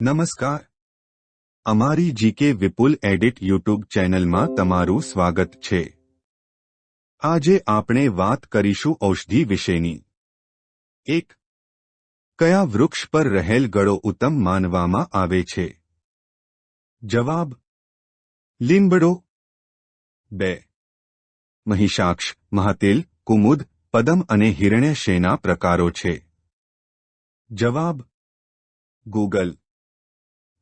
નમસ્કાર. અમારી જીકે વિપુલ edit YouTube ચેનલમાં તમારું સ્વાગત છે. આજે આપણે વાત કરીશું ઔષધિ વિશેની. 1. કયા વૃક્ષ પર રહેલ ગળો ઉત્તમ માનવામાં આવે છે? જવાબ: લીમડો. 2. મહિષાક્ષ, મહાતિલ, કુમુદ, પદમ અને હિરણ્ય શેના પ્રકારો છે? જવાબ: ગૂગલ.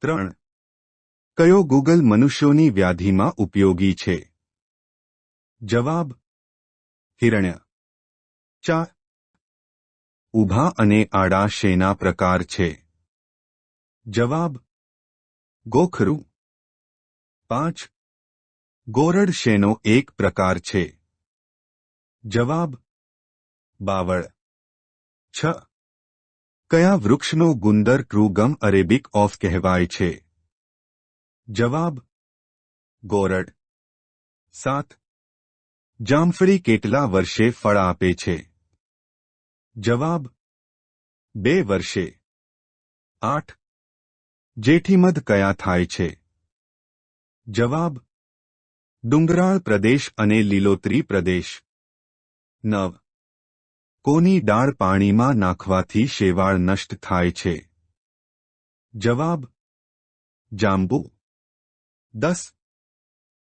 3. કયો ગૂગલ મનુષ્યોની વ્યાધિમાં ઉપયોગી છે? જવાબ: હિરણ્ય. 4. ઊભા અને આડા શેના પ્રકાર છે? જવાબ: ગોખરું. 5. ગોરડ શેનો એક પ્રકાર છે? જવાબ: બાવળ. 6. કયા વૃક્ષનો ગુંદર ટ્રુ ગમ અરેબિક ઓફ કહેવાય છે? જવાબ: ગોરડ. 7. જામફળી કેટલા વર્ષે ફળ આપે છે? જવાબ: 2 વર્ષે. 8. જેઠીમધ કયા થાય છે? જવાબ: ડુંગરાળ પ્રદેશ અને લીલોતરી પ્રદેશ. 9. કોની ડાળ પાણીમાં નાખવાથી શેવાળ નષ્ટ થાય છે? જવાબ: જાંબુ. 10.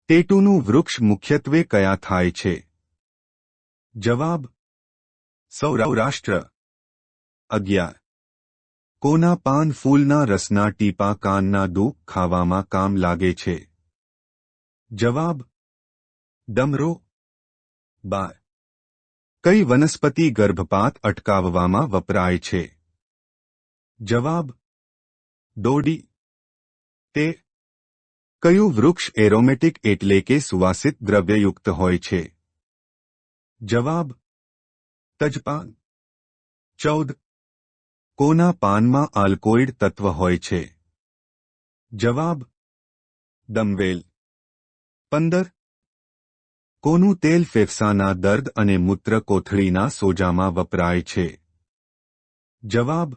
ટેટુનું વૃક્ષ મુખ્યત્વે કયા થાય છે? જવાબ: સૌરાષ્ટ્ર. 11. કોના પાન ફૂલના રસના ટીપા કાનના દુઃખ ખાવામાં કામ લાગે છે? જવાબ: ડમરો. 12. કઈ વનસ્પતિ ગર્ભપાત અટકાવવામાં વપરાય છે? જવાબ: દોડી. 13. કયું વૃક્ષ એરોમેટિક એટલે કે સુવાસિત દ્રવ્યયુક્ત હોય છે? જવાબ: તજપાન. 14. કોના પાનમાં આલ્કોઇડ તત્વ હોય છે? જવાબ: દમવેલ. 15. કોનું તેલ ફેફસાના દર્દ અને મૂત્ર કોથળીના સોજામાં વપરાય છે? જવાબ: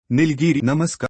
નીલગિરી. નમસ્કાર.